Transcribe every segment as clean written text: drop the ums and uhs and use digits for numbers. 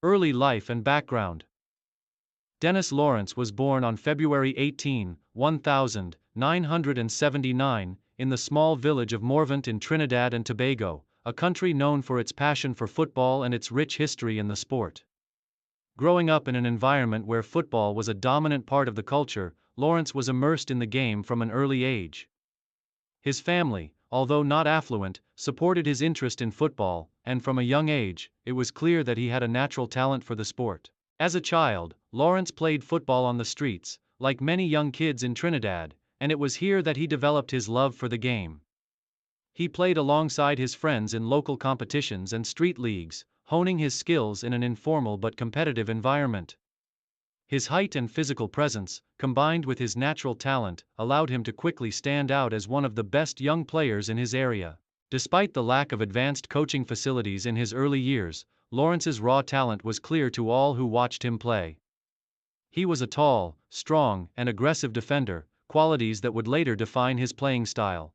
Early life and background. Dennis Lawrence was born on February 18, 1979, in the small village of Morvant in Trinidad and Tobago, a country known for its passion for football and its rich history in the sport. Growing up in an environment where football was a dominant part of the culture, Lawrence was immersed in the game from an early age. His family, although not affluent, supported his interest in football, and from a young age, it was clear that he had a natural talent for the sport. As a child, Lawrence played football on the streets, like many young kids in Trinidad, and it was here that he developed his love for the game. He played alongside his friends in local competitions and street leagues, honing his skills in an informal but competitive environment. His height and physical presence, combined with his natural talent, allowed him to quickly stand out as one of the best young players in his area. Despite the lack of advanced coaching facilities in his early years, Lawrence's raw talent was clear to all who watched him play. He was a tall, strong, and aggressive defender, qualities that would later define his playing style.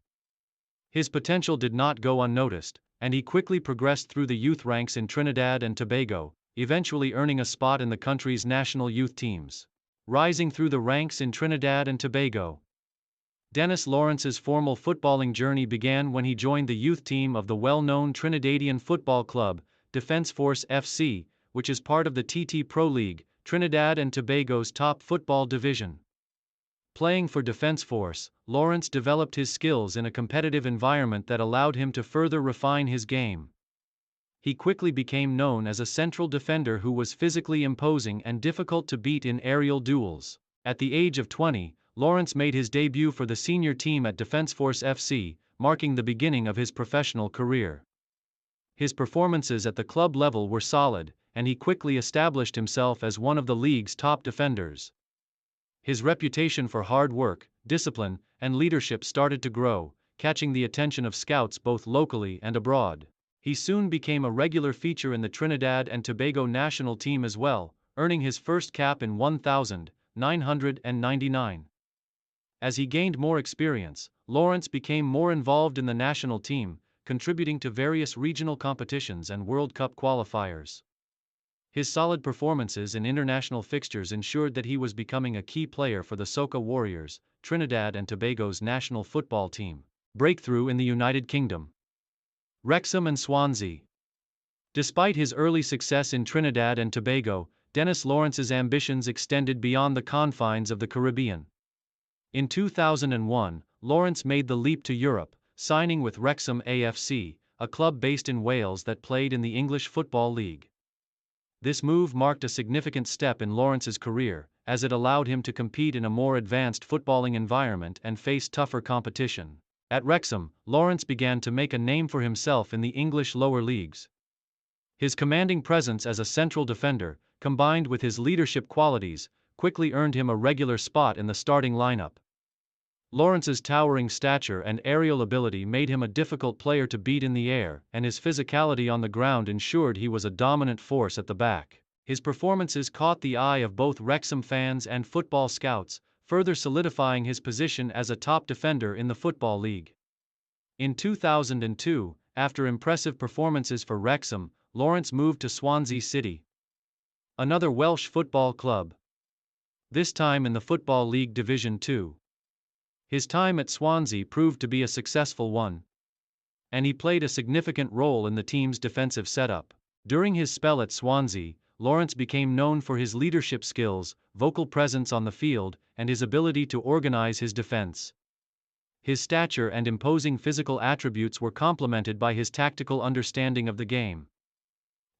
His potential did not go unnoticed, and he quickly progressed through the youth ranks in Trinidad and Tobago, eventually earning a spot in the country's national youth teams. Rising through the ranks in Trinidad and Tobago. Dennis Lawrence's formal footballing journey began when he joined the youth team of the well-known Trinidadian football club, Defence Force FC, which is part of the TT Pro League, Trinidad and Tobago's top football division. Playing for Defence Force, Lawrence developed his skills in a competitive environment that allowed him to further refine his game. He quickly became known as a central defender who was physically imposing and difficult to beat in aerial duels. At the age of 20, Lawrence made his debut for the senior team at Defence Force FC, marking the beginning of his professional career. His performances at the club level were solid, and he quickly established himself as one of the league's top defenders. His reputation for hard work, discipline, and leadership started to grow, catching the attention of scouts both locally and abroad. He soon became a regular feature in the Trinidad and Tobago national team as well, earning his first cap in 1999. As he gained more experience, Lawrence became more involved in the national team, contributing to various regional competitions and World Cup qualifiers. His solid performances in international fixtures ensured that he was becoming a key player for the Soca Warriors, Trinidad and Tobago's national football team. Breakthrough in the United Kingdom. Wrexham and Swansea. Despite his early success in Trinidad and Tobago, Dennis Lawrence's ambitions extended beyond the confines of the Caribbean. In 2001, Lawrence made the leap to Europe, signing with Wrexham AFC, a club based in Wales that played in the English Football League. This move marked a significant step in Lawrence's career, as it allowed him to compete in a more advanced footballing environment and face tougher competition. At Wrexham, Lawrence began to make a name for himself in the English lower leagues. His commanding presence as a central defender, combined with his leadership qualities, quickly earned him a regular spot in the starting lineup. Lawrence's towering stature and aerial ability made him a difficult player to beat in the air, and his physicality on the ground ensured he was a dominant force at the back. His performances caught the eye of both Wrexham fans and football scouts, further solidifying his position as a top defender in the Football League. In 2002, after impressive performances for Wrexham, Lawrence moved to Swansea City, another Welsh football club. This time in the Football League Division 2. His time at Swansea proved to be a successful one, and he played a significant role in the team's defensive setup. During his spell at Swansea, Lawrence became known for his leadership skills, vocal presence on the field, and his ability to organize his defense. His stature and imposing physical attributes were complemented by his tactical understanding of the game.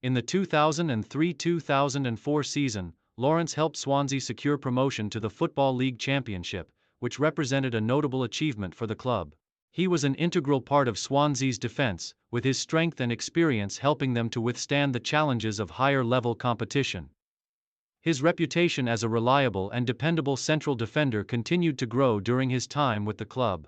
In the 2003-2004 season, Lawrence helped Swansea secure promotion to the Football League Championship, which represented a notable achievement for the club. He was an integral part of Swansea's defense, with his strength and experience helping them to withstand the challenges of higher-level competition. His reputation as a reliable and dependable central defender continued to grow during his time with the club.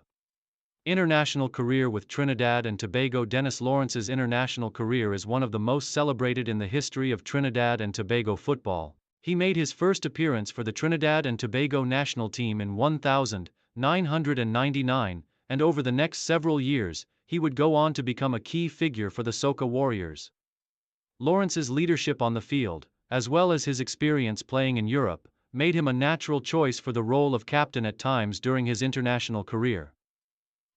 International career with Trinidad and Tobago. Dennis Lawrence's international career is one of the most celebrated in the history of Trinidad and Tobago football. He made his first appearance for the Trinidad and Tobago national team in 1999, and over the next several years, he would go on to become a key figure for the Soca Warriors. Lawrence's leadership on the field, as well as his experience playing in Europe, made him a natural choice for the role of captain at times during his international career.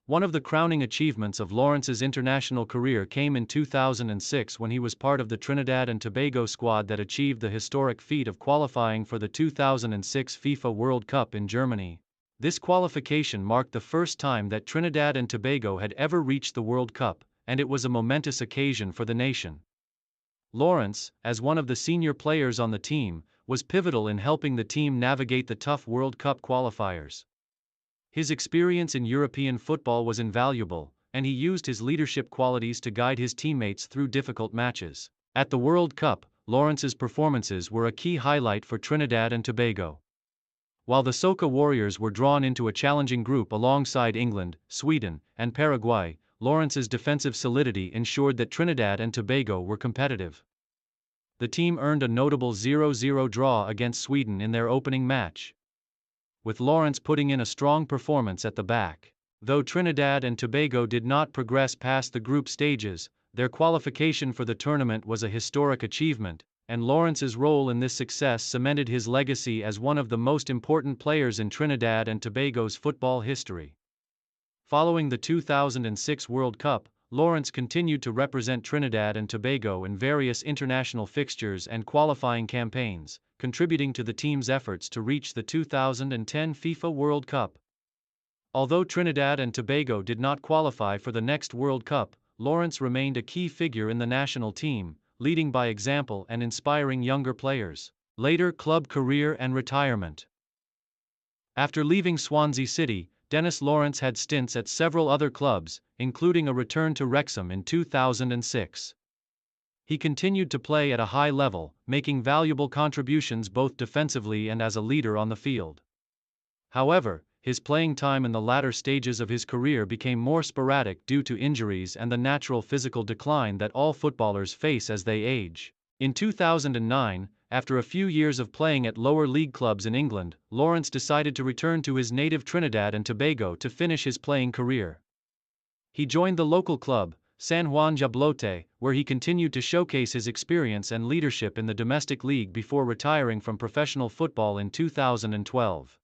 One of the crowning achievements of Lawrence's international career came in 2006 when he was part of the Trinidad and Tobago squad that achieved the historic feat of qualifying for the 2006 FIFA World Cup in Germany. This qualification marked the first time that Trinidad and Tobago had ever reached the World Cup, and it was a momentous occasion for the nation. Lawrence, as one of the senior players on the team, was pivotal in helping the team navigate the tough World Cup qualifiers. His experience in European football was invaluable, and he used his leadership qualities to guide his teammates through difficult matches. At the World Cup, Lawrence's performances were a key highlight for Trinidad and Tobago. While the Soca Warriors were drawn into a challenging group alongside England, Sweden, and Paraguay, Lawrence's defensive solidity ensured that Trinidad and Tobago were competitive. The team earned a notable 0-0 draw against Sweden in their opening match, with Lawrence putting in a strong performance at the back. Though Trinidad and Tobago did not progress past the group stages, their qualification for the tournament was a historic achievement, and Lawrence's role in this success cemented his legacy as one of the most important players in Trinidad and Tobago's football history. Following the 2006 World Cup, Lawrence continued to represent Trinidad and Tobago in various international fixtures and qualifying campaigns, contributing to the team's efforts to reach the 2010 FIFA World Cup. Although Trinidad and Tobago did not qualify for the next World Cup, Lawrence remained a key figure in the national team, leading by example and inspiring younger players. Later club career and retirement. After leaving Swansea City, Denis Lawrence had stints at several other clubs, including a return to Wrexham in 2006. He continued to play at a high level, making valuable contributions both defensively and as a leader on the field. However, his playing time in the latter stages of his career became more sporadic due to injuries and the natural physical decline that all footballers face as they age. In 2009, after a few years of playing at lower league clubs in England, Lawrence decided to return to his native Trinidad and Tobago to finish his playing career. He joined the local club, San Juan Jablote, where he continued to showcase his experience and leadership in the domestic league before retiring from professional football in 2012.